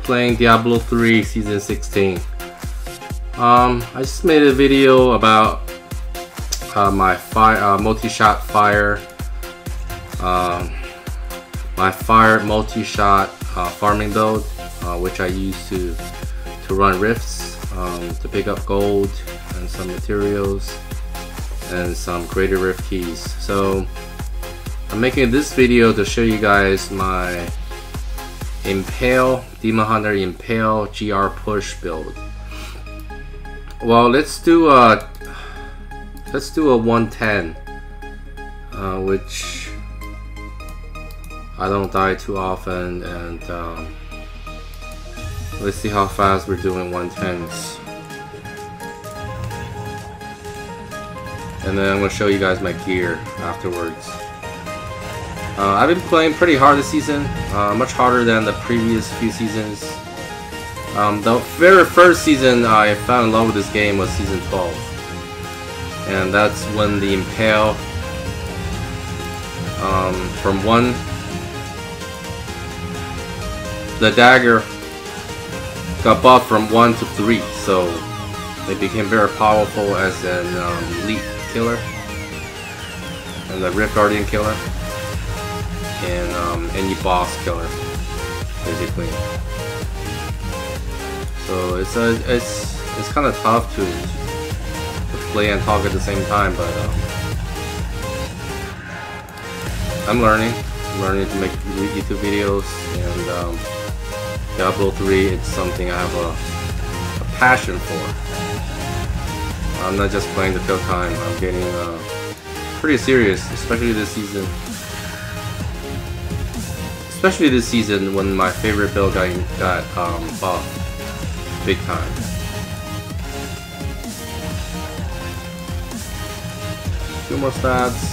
playing Diablo 3 Season 16. I just made a video about my multi-shot fire, my fire multi-shot farming build, which I use to run rifts, to pick up gold and some materials and some greater rift keys. So I'm making this video to show you guys my Impale, Demon Hunter Impale GR push build. Well, let's do a 110, which I don't die too often, and let's see how fast we're doing 110s. And then I'm going to show you guys my gear afterwards. I've been playing pretty hard this season, much harder than the previous few seasons. The very first season I fell in love with this game was season 12. And that's when the Impale, from 1, the dagger got buffed from 1 to 3, so it became very powerful as an elite killer and the Rift Guardian killer and any boss killer, basically. So it's kind of tough to play and talk at the same time, but I'm learning to make YouTube videos, and Diablo 3, it's something I have a passion for. I'm not just playing to kill time. I'm getting pretty serious, especially this season. Especially this season when my favorite build got buffed big time. Two more stats.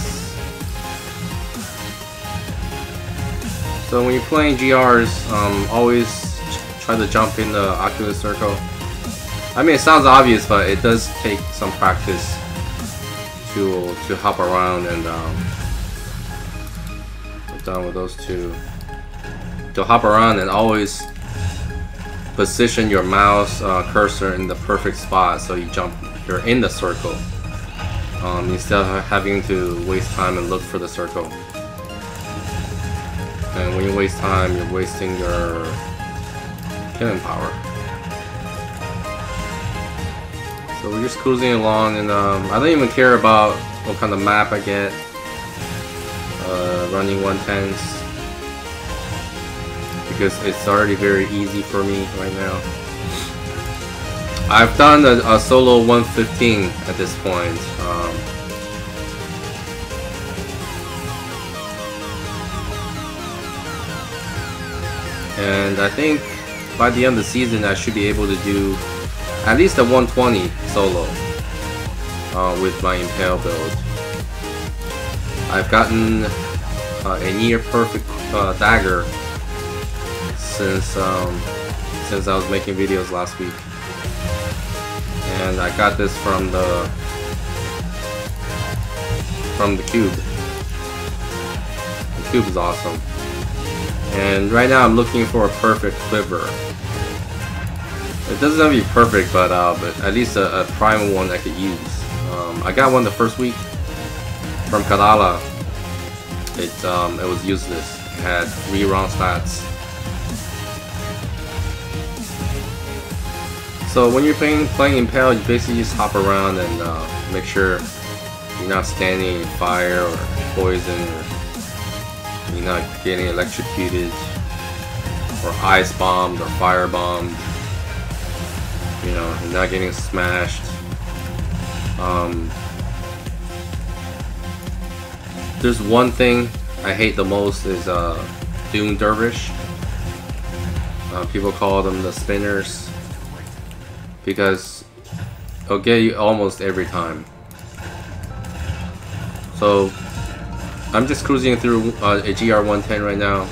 So when you're playing GRs, always try to jump in the Oculus Circle. I mean, it sounds obvious, but it does take some practice to hop around, and we're done with those two. To hop around and always position your mouse cursor in the perfect spot so you're in the circle, instead of having to waste time and look for the circle. And when you waste time, you're wasting your killing power. So we're just cruising along, and I don't even care about what kind of map I get running 110s, because it's already very easy for me right now. I've done a solo 115 at this point. And I think by the end of the season I should be able to do at least a 120 solo with my Impale build. I've gotten a near perfect dagger since I was making videos last week, and I got this from the cube. The cube is awesome. And right now I'm looking for a perfect quiver. It doesn't have to be perfect, but at least a primal one I could use. I got one the first week from Kadala. It was useless. It had 3 wrong stats. So when you're playing Impale, you basically just hop around and make sure you're not standing in fire or poison, or you're not getting electrocuted or ice bombed or fire bombed. You know, you're not getting smashed. There's one thing I hate the most is Doom Dervish. People call them the spinners, because it'll get you almost every time. So I'm just cruising through a GR 110 right now.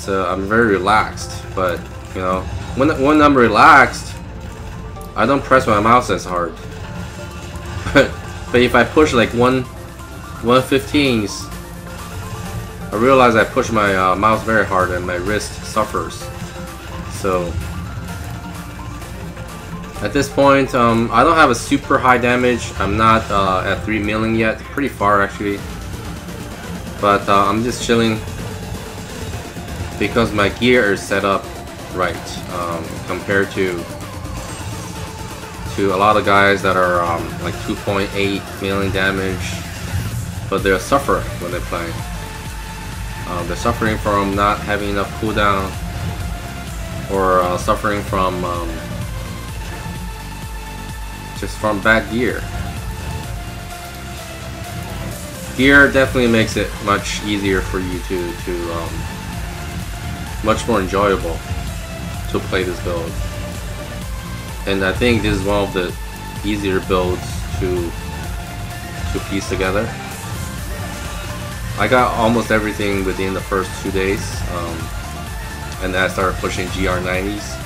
I'm very relaxed, but you know, when I'm relaxed, I don't press my mouse as hard. But if I push like 115s, I realize I push my mouse very hard and my wrist suffers. So at this point, I don't have a super high damage. I'm not at 3 million yet. Pretty far actually. But I'm just chilling because my gear is set up right compared to a lot of guys that are like 2.8 million damage, but they're suffering when they play. They're suffering from not having enough cooldown, or suffering from just from bad gear. Gear definitely makes it much easier for you to much more enjoyable to play this build. And I think this is one of the easier builds to piece together. I got almost everything within the first 2 days, and then I started pushing GR90s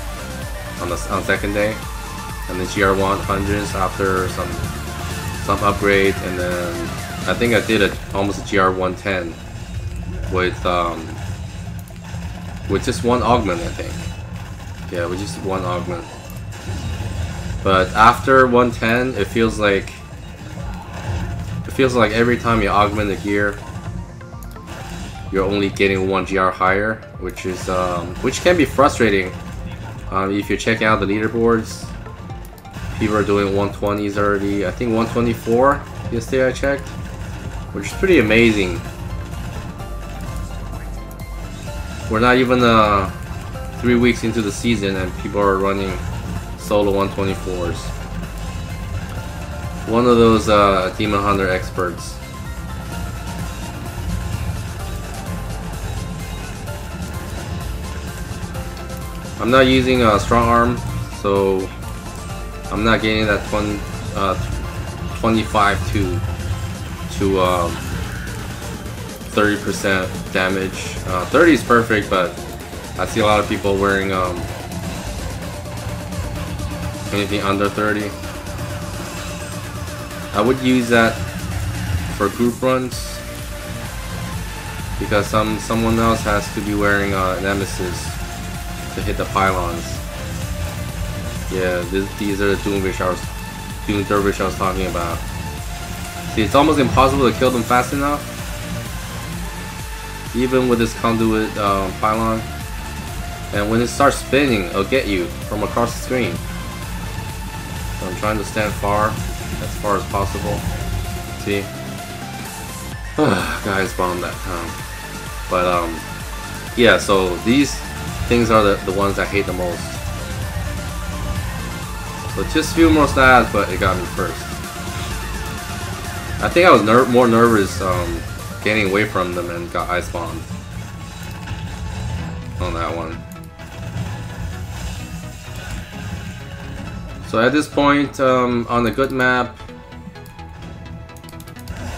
on the second day, and then GR100s after some upgrade, and then I think I did almost a GR110 with just one augment, I think. Yeah, with just one augment. But after 110, it feels like every time you augment the gear, you're only getting 1 GR higher, which can be frustrating. If you're checking out the leaderboards, people are doing 120s already. I think 124 yesterday I checked, which is pretty amazing. We're not even 3 weeks into the season and people are running solo 124s. One of those Demon Hunter experts. I'm not using a strong arm, so I'm not getting that 25 to 30% damage. 30 is perfect, but I see a lot of people wearing anything under 30. I would use that for group runs because someone else has to be wearing Nemesis to hit the pylons. Yeah, these are the Doom Dervish I was talking about. See, it's almost impossible to kill them fast enough, even with this conduit pylon. And when it starts spinning, it'll get you from across the screen. So I'm trying to stand as far as possible. See? Guys bombed that time. But yeah, so these things are the ones I hate the most. So just a few more stabs, but it got me first. I think I was more nervous getting away from them and got ice bombed on that one. So at this point, on a good map,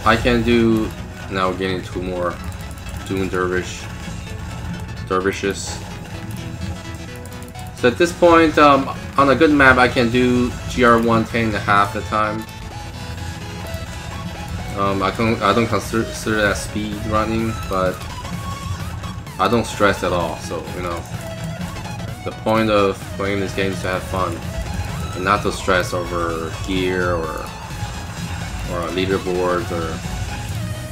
I can do. Now we're getting 2 more Doom Dervishes. So at this point, on a good map, I can do GR110 half the time. I don't consider that speed running, but I don't stress at all. So you know, the point of playing this game is to have fun and not to stress over gear or leaderboards or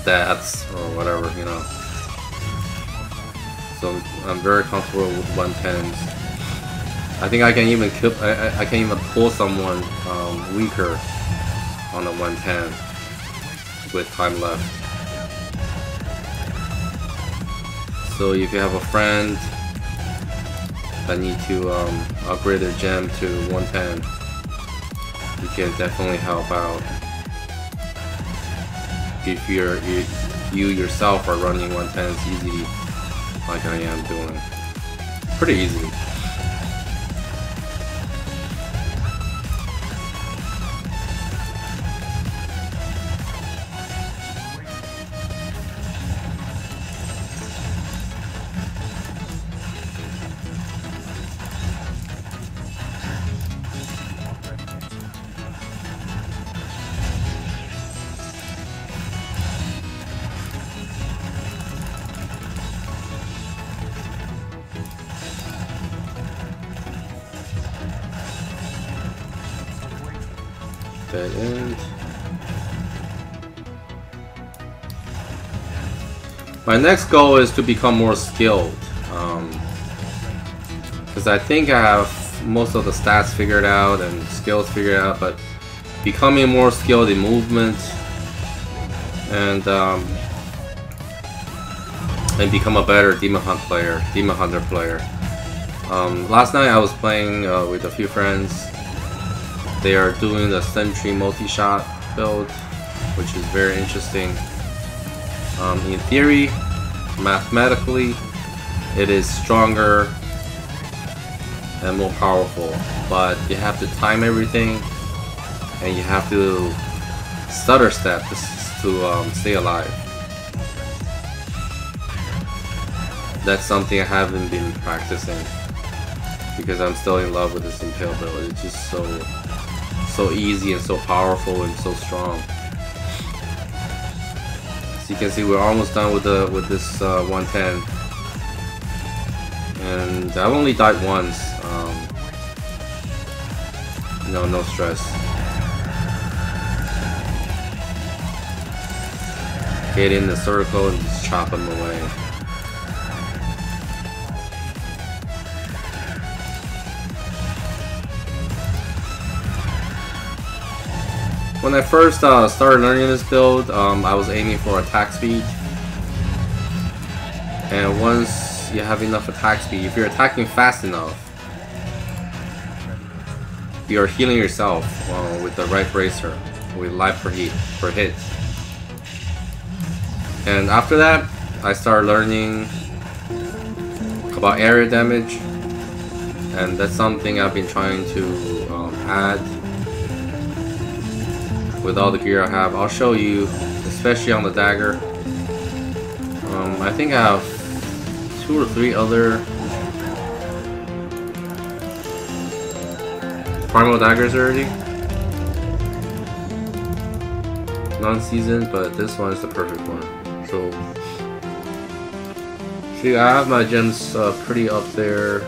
stats or whatever, you know. So I'm very comfortable with 110s. I think I can even I can even pull someone weaker on a 110 with time left. So if you have a friend that need to upgrade their gem to 110, you can definitely help out. If you yourself are running 110s easily, like I am doing, pretty easily. Dead end. My next goal is to become more skilled. Because I think I have most of the stats figured out and skills figured out, but becoming more skilled in movement and become a better Demon Hunter player. Last night I was playing with a few friends. They are doing the Sentry multi-shot build, which is very interesting. In theory, mathematically, it is stronger and more powerful, but you have to time everything and you have to stutter step to stay alive. That's something I haven't been practicing because I'm still in love with this Impale build. It's just so easy and so powerful and so strong. As you can see, we're almost done with this 110, and I've only died once. No stress. Get in the circle and just chop them away. When I first started learning this build, I was aiming for attack speed, and once you have enough attack speed, if you're attacking fast enough, you're healing yourself with the right bracer, with life per hit. And after that, I started learning about area damage, and that's something I've been trying to add with all the gear I have. I'll show you, especially on the dagger. I think I have 2 or 3 other primal daggers already, non-seasoned, but this one is the perfect one. So see, I have my gems pretty up there,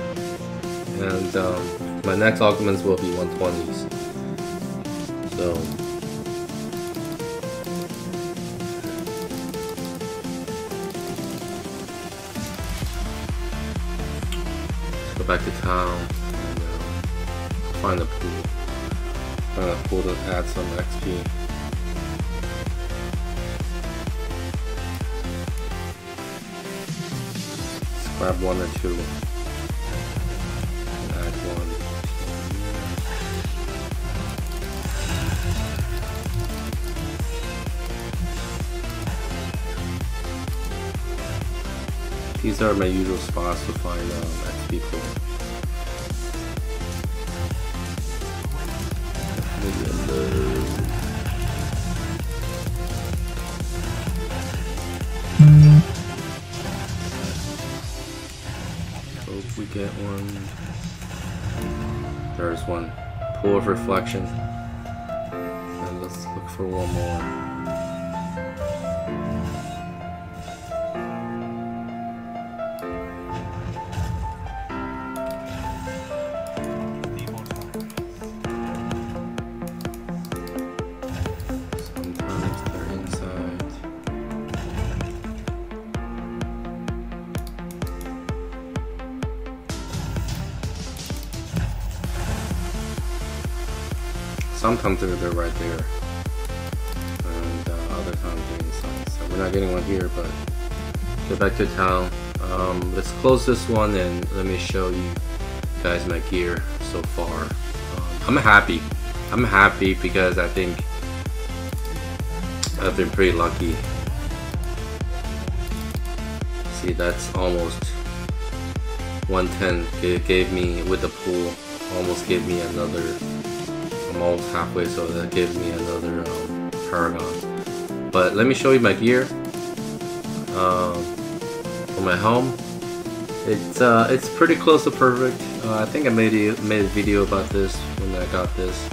and my next augments will be 120s. So let's go back to town. Find a pool. Find a pool to add some XP. Let's grab 1 or 2. And add 1. These are my usual spots to find XP pool. Hope we get one. There's one. Pool of Reflection. And let's look for one more. Sometimes they're right there, and other times they're inside. So we're not getting one here, but get back to town. Let's close this one and let me show you guys my gear so far. I'm happy. I'm happy because I think I've been pretty lucky. See, that's almost 110. It gave me, with the pool, almost gave me another. I'm almost halfway, so that gives me another Paragon. But let me show you my gear. For my helm, it's pretty close to perfect. I think I made a video about this when I got this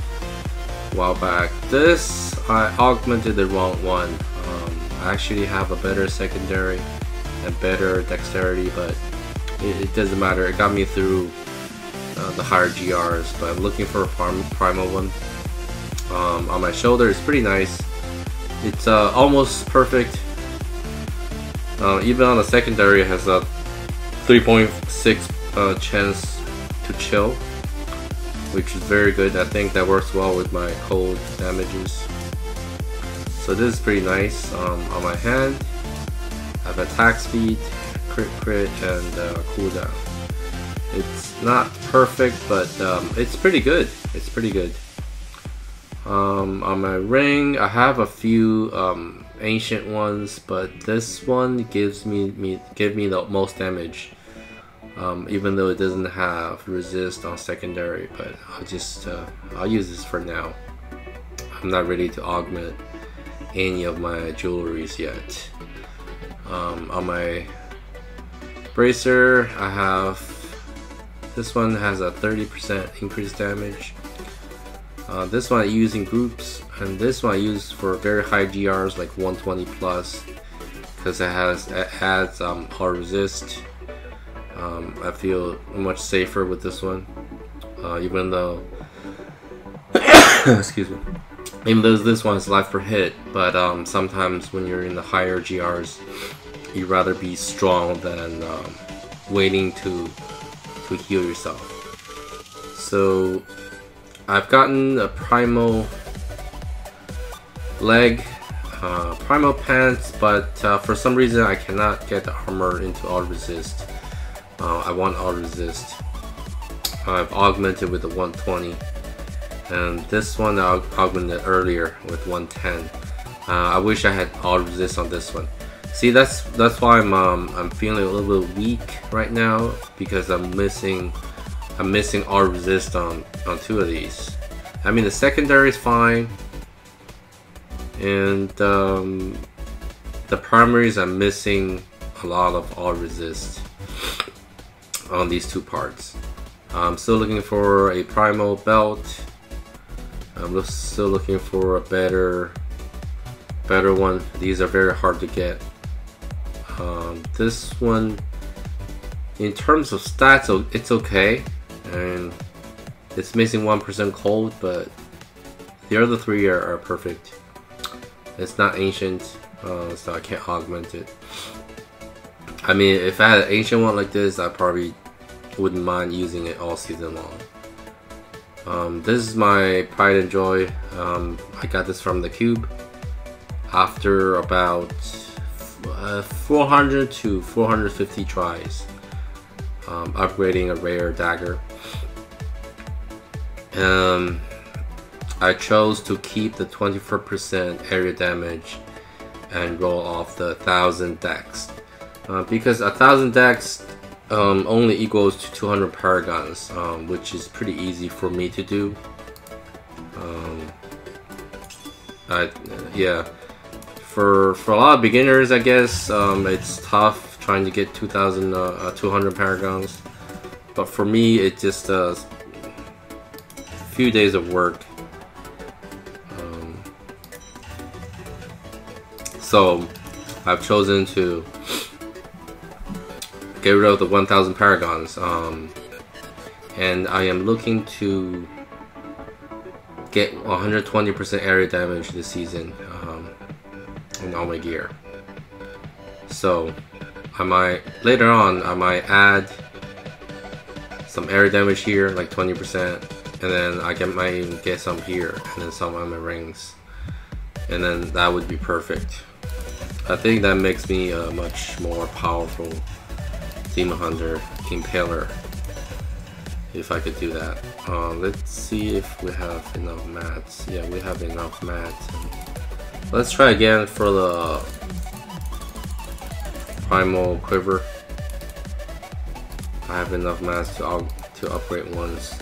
a while back. This, I augmented the wrong one. I actually have a better secondary and better dexterity, but it doesn't matter. It got me through the higher GRs, but I'm looking for a primal one. On my shoulder, it's pretty nice. It's almost perfect. Even on the secondary, it has a 3.6 chance to chill, which is very good. I think that works well with my cold damages. So this is pretty nice. On my hand, I have attack speed, crit, and cooldown. It's not perfect, but it's pretty good. It's pretty good. On my ring, I have a few ancient ones, but this one gives me the most damage. Even though it doesn't have resist on secondary, but I'll use this for now. I'm not ready to augment any of my jewelries yet. On my bracer, I have this one has a 30% increased damage. This one I use in groups, and this one I use for very high GRs like 120 plus, because it adds hard resist. I feel much safer with this one, even though excuse me, even though this one is life per hit, but sometimes when you're in the higher GRs, you'd rather be strong than waiting to heal yourself. So I've gotten a primal leg, primal pants, but for some reason I cannot get the armor into all resist. I want all resist. I've augmented with the 120, and this one I augmented earlier with 110. I wish I had all resist on this one. See, that's why I'm feeling a little bit weak right now, because I'm missing all resist on two of these. I mean, the secondary is fine, and the primaries I'm missing a lot of all resist on these two parts. I'm still looking for a primal belt. I'm still looking for a better one. These are very hard to get. This one, in terms of stats, it's okay, and it's missing 1% cold, but the other three are perfect. It's not ancient, so I can't augment it. I mean, if I had an ancient one like this, I probably wouldn't mind using it all season long. This is my pride and joy. I got this from the Cube after about 400 to 450 tries, upgrading a rare dagger. I chose to keep the 24% area damage and roll off the 1000 dex, because 1000 dex only equals to 200 paragons, which is pretty easy for me to do. Yeah, for a lot of beginners, I guess it's tough trying to get 200 paragons, but for me, it just a few days of work. So I've chosen to get rid of the 1000 paragons, and I am looking to get 120% area damage this season in all my gear. So later on I might add some area damage here, like 20%, and then I might even get some here, and then some on my rings, and then that would be perfect. I think that makes me a much more powerful Demon Hunter Impaler, if I could do that. Let's see if we have enough mats. Yeah, we have enough mats. Let's try again for the Primal Quiver. I have enough mats to upgrade once.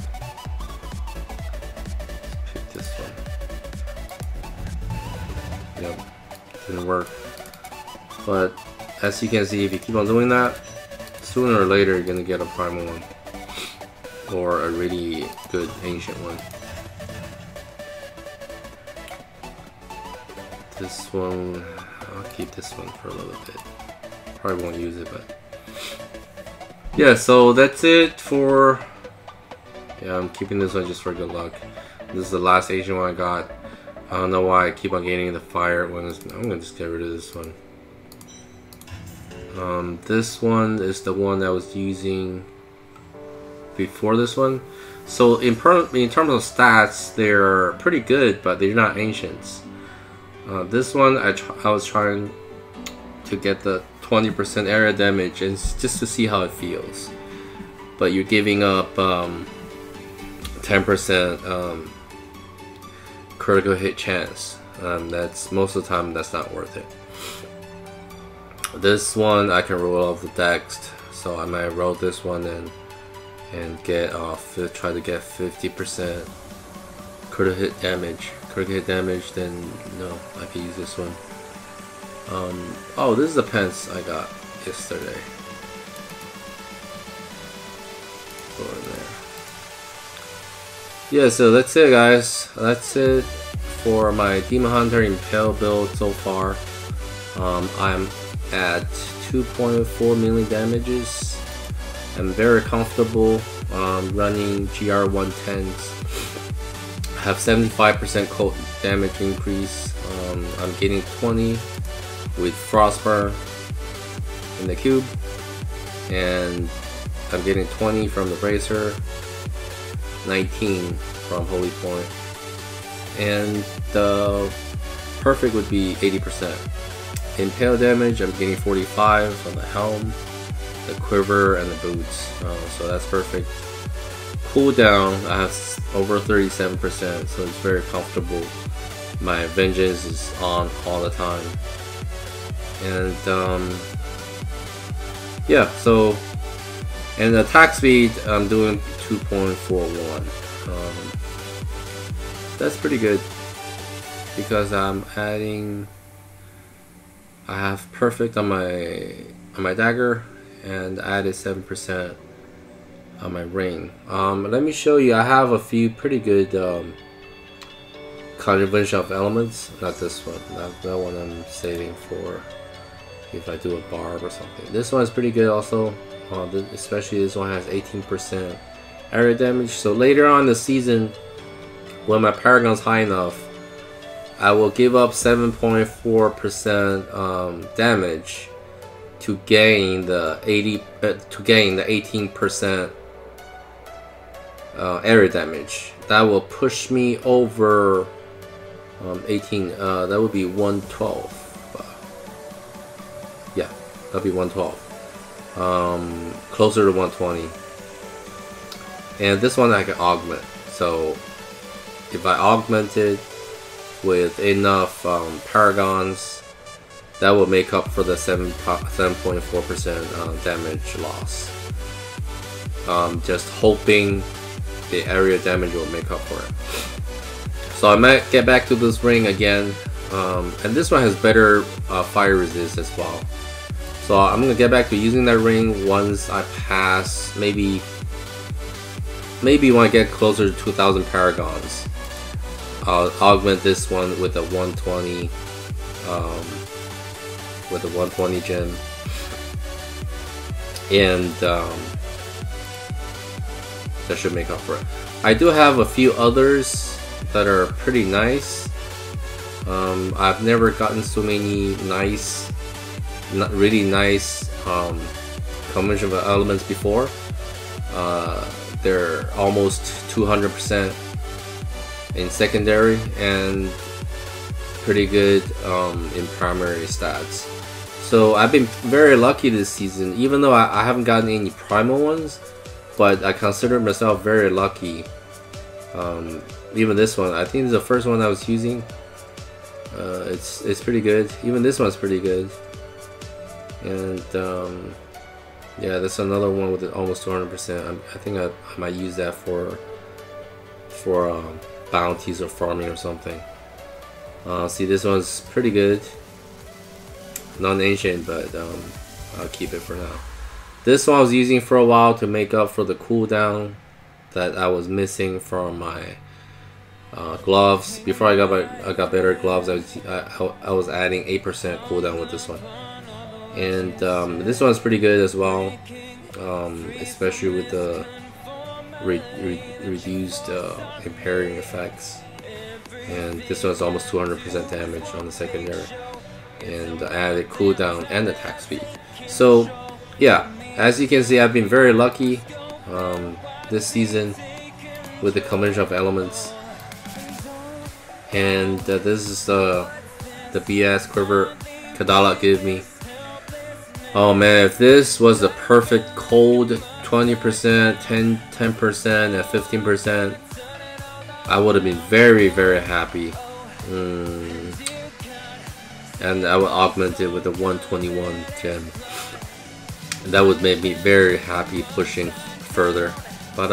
Pick this one. Yep, didn't work. But as you can see, if you keep on doing that, sooner or later you're gonna get a primal one, or a really good ancient one. This one, I'll keep this one for a little bit. Probably won't use it, but yeah. So that's it for. Yeah, I'm keeping this one just for good luck. This is the last Asian one I got. I don't know why I keep on getting the fire one. I'm gonna just get rid of this one. This one is the one that I was using before this one. So in terms of stats, they're pretty good, but they're not ancients. This one I was trying to get the 20% area damage and just to see how it feels. But you're giving up 10% critical hit chance. That's most of the time that's not worth it. This one I can roll off the dex, so I might roll this one and get off. Try to get 50% critical hit damage. Critical hit damage, then no, I can use this one. Oh, this is the pants I got yesterday. Go in there. Yeah, so that's it, guys. That's it for my Demon Hunter Impale build so far. I'm at 2.4 million damages. I'm very comfortable running GR 110s. I have 75% cold damage increase. I'm getting 20 with Frostburn in the cube, and I'm getting 20 from the Bracer, 19 from Holy Point, and the perfect would be 80%. Impale damage, I'm getting 45 from the helm, the quiver, and the boots, so that's perfect. Cooldown, I have over 37%, so it's very comfortable. My vengeance is on all the time, and yeah. So, and the attack speed, I'm doing 2.41. That's pretty good because I'm adding. I have perfect on my dagger, and added 7% on my ring. Let me show you. I have a few pretty good conjugation of elements. Not this one. That one I'm saving for if I do a barb or something. This one is pretty good also. Especially this one has 18% area damage. So later on in the season, when my Paragon's high enough, I will give up 7.4% damage to gain the 18% area damage. That will push me over 18. That would be 112. Yeah, that'll be 112. Closer to 120. And this one I can augment. So if I augment it with enough paragons, that will make up for the 7.4% damage loss. Just hoping the area damage will make up for it. So I might get back to this ring again, and this one has better fire resist as well. So I'm gonna get back to using that ring once I pass maybe when I get closer to 2,000 paragons. I'll augment this one with a 120 gem, and that should make up for it. I do have a few others that are pretty nice. I've never gotten so many nice, really nice combination of elements before. They're almost 200% in secondary and pretty good in primary stats. So I've been very lucky this season, even though I haven't gotten any primal ones, but I consider myself very lucky. Even this one, I think this is the first one I was using. It's pretty good. Even this one's pretty good. And yeah, that's another one with almost 200%. I think I might use that for bounties or farming or something. See, this one's pretty good. Non-ancient, but I'll keep it for now. This one I was using for a while to make up for the cooldown that I was missing from my gloves. Before I got better gloves, I was adding 8% cooldown with this one. And this one's pretty good as well, especially with reduced impairing effects, and this one's almost 200% damage on the secondary, and added cooldown and attack speed. So yeah, as you can see, I've been very lucky this season with the combination of elements, and this is the BS Quiver Kadala gave me. Oh man, if this was the perfect cold 20%, 10%, and 15%, I would have been very, very happy. And I would augment it with a 121 gem. And that would make me very happy pushing further. But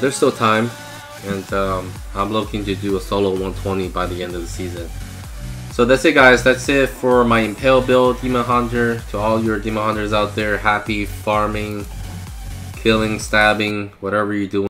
there's still time, and I'm looking to do a solo 120 by the end of the season. So that's it, guys. That's it for my Impale build, Demon Hunter. To all your Demon Hunters out there, happy farming, killing, stabbing, whatever you're doing.